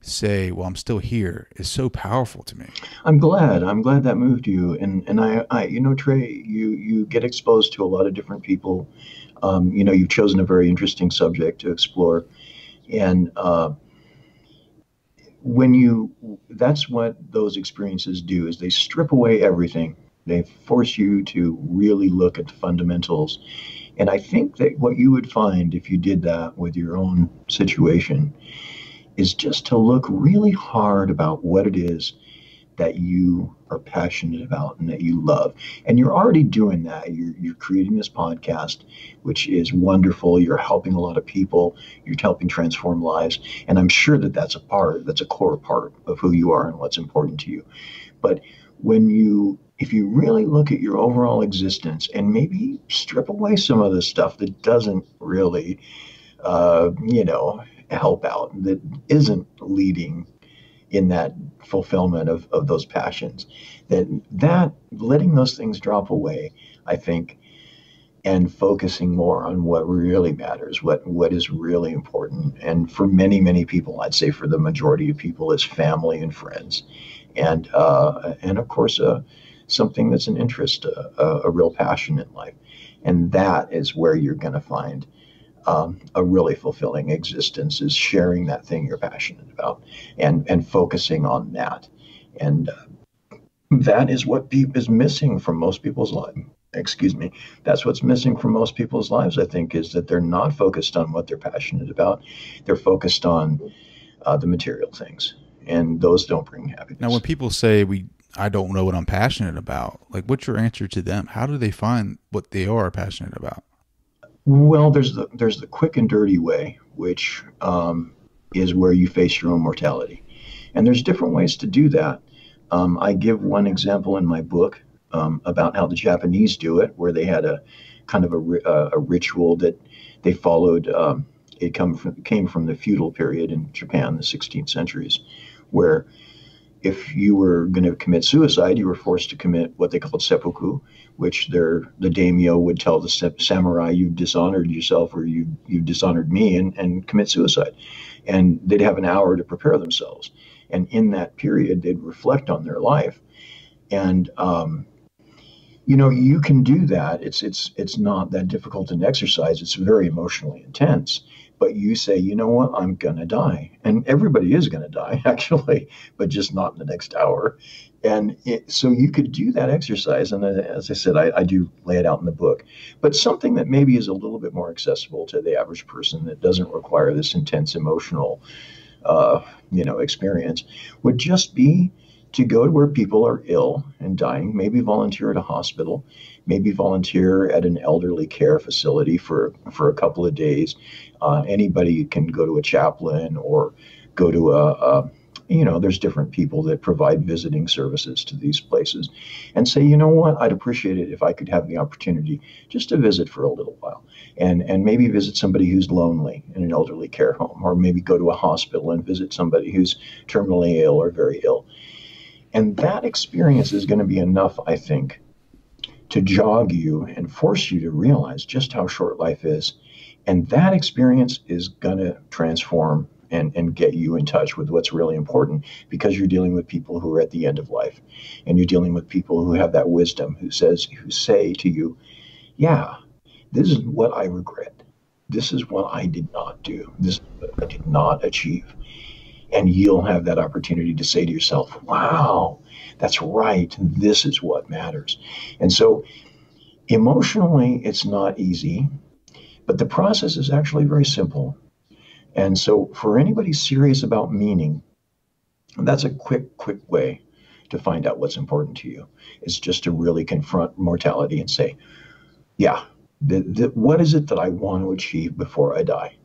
say, well, I'm still here is so powerful to me. I'm glad that moved you. And I Trey, you get exposed to a lot of different people. You've chosen a very interesting subject to explore. And that's what those experiences do, is they strip away everything. They force you to really look at the fundamentals. And I think that what you would find if you did that with your own situation is just to look really hard about what it is that you are passionate about and that you love. And you're already doing that. You're creating this podcast, which is wonderful. You're helping a lot of people. You're helping transform lives. And I'm sure that that's a core part of who you are and what's important to you. But if you really look at your overall existence and maybe strip away some of the stuff that doesn't really, help out, that isn't leading in that fulfillment of those passions, that letting those things drop away, I think, and focusing more on what really matters, what is really important. And for many, many people, I'd say for the majority of people, it's family and friends, and of course, something that's an interest, a real passion in life. And that is where you're going to find a really fulfilling existence, is sharing that thing you're passionate about and focusing on that. And that is what is missing from most people's lives. Excuse me. That's what's missing from most people's lives, I think, is that they're not focused on what they're passionate about. They're focused on the material things, and those don't bring happiness. Now, when people say I don't know what I'm passionate about, like, what's your answer to them? How do they find what they are passionate about? Well, there's the quick and dirty way, which is where you face your own mortality, and there's different ways to do that. I give one example in my book about how the Japanese do it, where they had a kind of a ritual that they followed. It came from the feudal period in Japan, the 16th centuries, where if you were going to commit suicide, you were forced to commit what they called seppuku, which the daimyo would tell the samurai, "You've dishonored yourself, or you've dishonored me," and commit suicide. And they'd have an hour to prepare themselves. And in that period, they'd reflect on their life. And you can do that. It's not that difficult an exercise. It's very emotionally intense. But you say, you know what, I'm gonna die, and everybody is gonna die, actually, but just not in the next hour. And so you could do that exercise, and as I said, I do lay it out in the book. But something that maybe is a little bit more accessible to the average person, that doesn't require this intense emotional, experience, would just be to go to where people are ill and dying, maybe volunteer at a hospital, maybe volunteer at an elderly care facility for a couple of days. Anybody can go to a chaplain or go to there's different people that provide visiting services to these places, and say, you know what, I'd appreciate it if I could have the opportunity just to visit for a little while, and maybe visit somebody who's lonely in an elderly care home, or maybe go to a hospital and visit somebody who's terminally ill or very ill. And that experience is going to be enough, I think, to jog you and force you to realize just how short life is. And that experience is going to transform and get you in touch with what's really important, because you're dealing with people who are at the end of life. And you're dealing with people who have that wisdom, who say to you, yeah, this is what I regret. This is what I did not do. This is what I did not achieve. And you'll have that opportunity to say to yourself, wow, that's right. This is what matters. And so emotionally, it's not easy, but the process is actually very simple. And so for anybody serious about meaning, that's a quick way to find out what's important to you, is just to really confront mortality and say, yeah, what is it that I want to achieve before I die?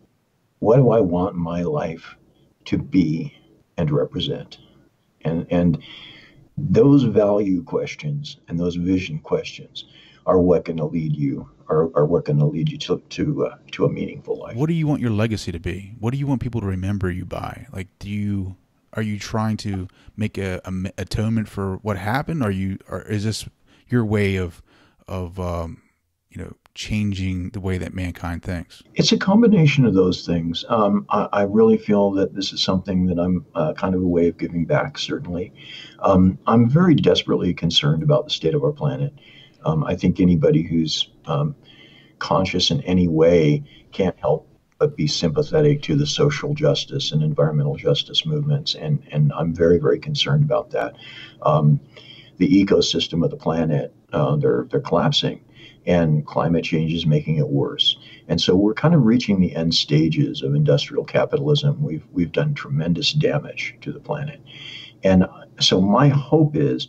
What do I want my life to be and represent? And those value questions and those vision questions are what going to lead you, are what going to lead you to a meaningful life. What do you want your legacy to be? What do you want people to remember you by? Like, are you trying to make a atonement for what happened? Or is this your way of changing the way that mankind thinks? It's a combination of those things. I really feel that this is something that I'm kind of a way of giving back, certainly. I'm very desperately concerned about the state of our planet. I think anybody who's conscious in any way can't help but be sympathetic to the social justice and environmental justice movements, and I'm very, very concerned about that. The ecosystem of the planet, they're collapsing, and climate change is making it worse. And so we're kind of reaching the end stages of industrial capitalism. We've done tremendous damage to the planet. And so my hope is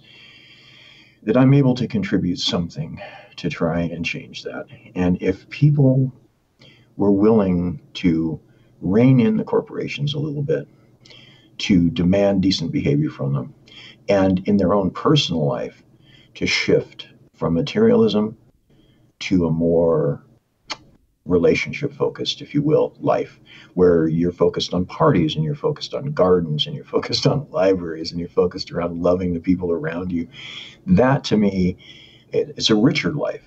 that I'm able to contribute something to try and change that. And if people were willing to rein in the corporations a little bit, to demand decent behavior from them, and in their own personal life, to shift from materialism to a more relationship-focused, if you will, life, where you're focused on parties, and you're focused on gardens, and you're focused on libraries, and you're focused around loving the people around you. That, to me, it's a richer life.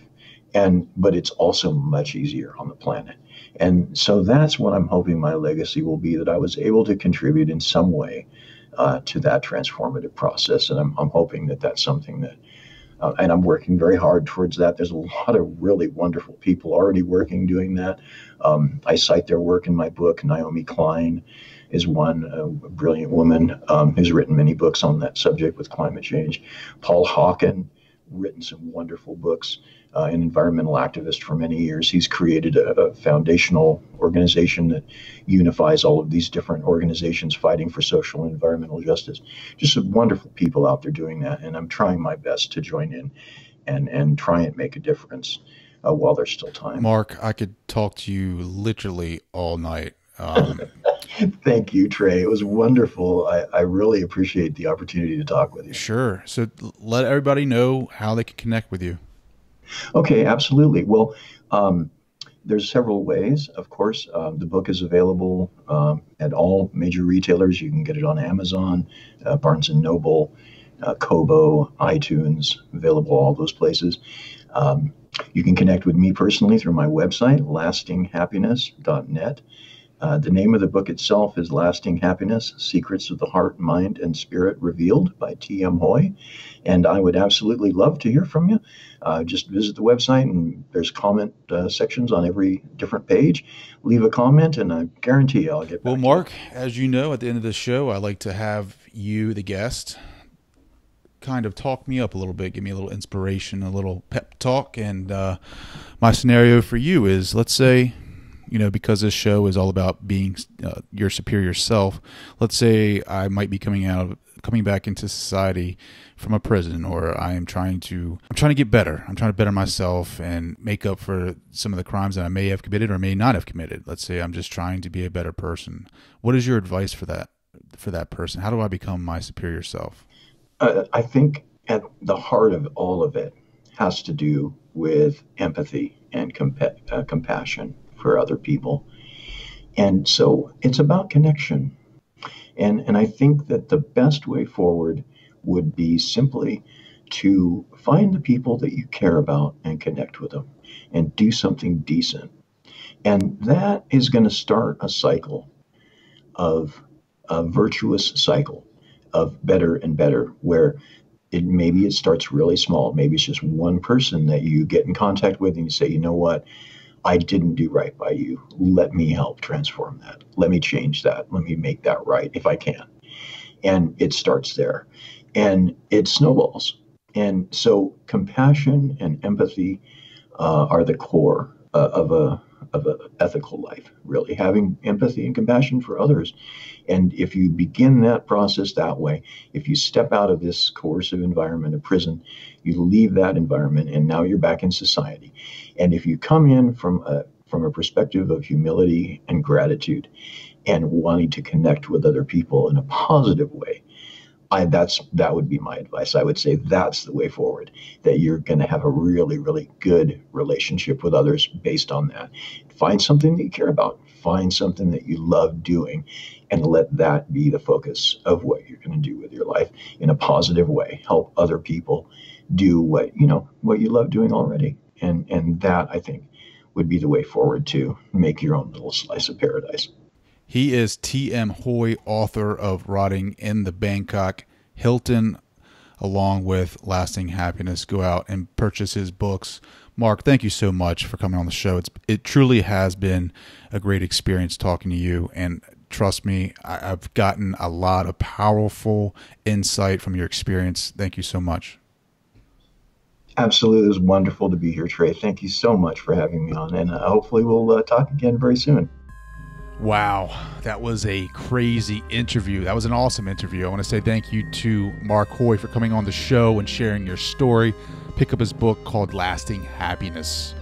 but it's also much easier on the planet. And so that's what I'm hoping my legacy will be, that I was able to contribute in some way to that transformative process. And I'm hoping that that's something that, and I'm working very hard towards that. There's a lot of really wonderful people already working doing that. I cite their work in my book. Naomi Klein is one, a brilliant woman who's written many books on that subject with climate change. Paul Hawken, written some wonderful books, an environmental activist for many years. He's created a foundational organization that unifies all of these different organizations fighting for social and environmental justice. Just some wonderful people out there doing that, and I'm trying my best to join in and try and make a difference while there's still time. Mark, I could talk to you literally all night. Thank you, Trey. It was wonderful. I really appreciate the opportunity to talk with you. Sure. So let everybody know how they can connect with you. Okay, absolutely. Well, there's several ways. Of course, the book is available at all major retailers. You can get it on Amazon, Barnes & Noble, Kobo, iTunes, available all those places. You can connect with me personally through my website, lastinghappiness.net. The name of the book itself is Lasting Happiness, Secrets of the Heart, Mind, and Spirit Revealed by T.M.Hoy. And I would absolutely love to hear from you. Just visit the website, and there's comment sections on every different page. Leave a comment, and I guarantee you I'll get back. Well, Mark, as you know, at the end of the show, I like to have you, the guest, kind of talk me up a little bit, give me a little inspiration, a little pep talk. And my scenario for you is, let's say, because this show is all about being your superior self. Let's say I might be coming back into society from a prison, or I'm trying to get better. I'm trying to better myself and make up for some of the crimes that I may have committed or may not have committed. Let's say I'm just trying to be a better person. What is your advice for that person? How do I become my superior self? I think at the heart of all of it has to do with empathy and compassion for other people. And so it's about connection. And I think that the best way forward would be simply to find the people that you care about and connect with them and do something decent. And that is going to start a cycle of a virtuous cycle of better and better, where maybe it starts really small. Maybe it's just one person that you get in contact with and you say, you know what? I didn't do right by you. Let me help transform that. Let me change that. Let me make that right if I can. And it starts there. And it snowballs. And so compassion and empathy are the core of an ethical life, really, having empathy and compassion for others. And if you begin that process that way, if you step out of this coercive environment of prison, you leave that environment and now you're back in society. And if you come in from a perspective of humility and gratitude and wanting to connect with other people in a positive way, that would be my advice. I would say that's the way forward, that you're going to have a really, really good relationship with others based on that. Find something that you care about. Find something that you love doing, and let that be the focus of what you're going to do with your life in a positive way. Help other people do what you love doing already. And that, I think, would be the way forward to make your own little slice of paradise. He is T.M.Hoy, author of Rotting in the Bangkok Hilton, along with Lasting Happiness. Go out and purchase his books. Mark, thank you so much for coming on the show. It truly has been a great experience talking to you. And trust me, I've gotten a lot of powerful insight from your experience. Thank you so much. Absolutely. It was wonderful to be here, Trey. Thank you so much for having me on. And hopefully we'll talk again very soon. Wow, that was a crazy interview. That was an awesome interview. I want to say thank you to Mark Hoy for coming on the show and sharing your story. Pick up his book called Lasting Happiness.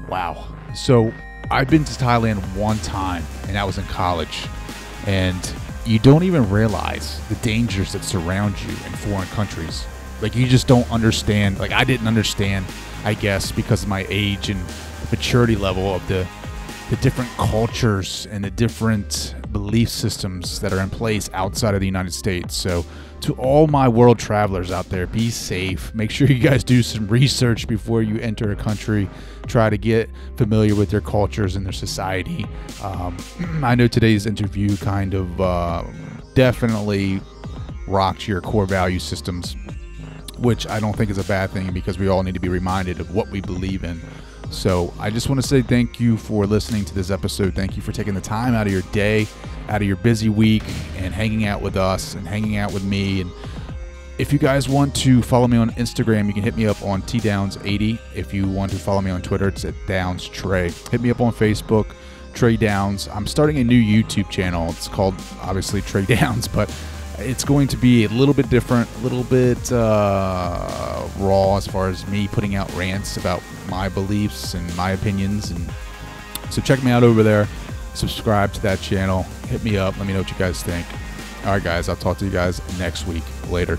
Wow. So I've been to Thailand one time, and that was in college. And you don't even realize the dangers that surround you in foreign countries. Like, you just don't understand. Like, I didn't understand, I guess, because of my age and maturity level of the different cultures and the different belief systems that are in place outside of the United States. So to all my world travelers out there, be safe. Make sure you guys do some research before you enter a country. Try to get familiar with their cultures and their society. I know today's interview kind of definitely rocked your core value systems, which I don't think is a bad thing, because we all need to be reminded of what we believe in. So I just want to say thank you for listening to this episode. Thank you for taking the time out of your day, out of your busy week, and hanging out with us and hanging out with me. And if you guys want to follow me on Instagram, you can hit me up on TDowns80. If you want to follow me on Twitter, it's at Downs Trey. Hit me up on Facebook, Trey Downs. I'm starting a new YouTube channel. It's called, obviously, Trey Downs, but it's going to be a little bit different, a little bit raw as far as me putting out rants about my beliefs and my opinions. And so check me out over there. Subscribe to that channel. Hit me up. Let me know what you guys think. All right, guys. I'll talk to you guys next week. Later.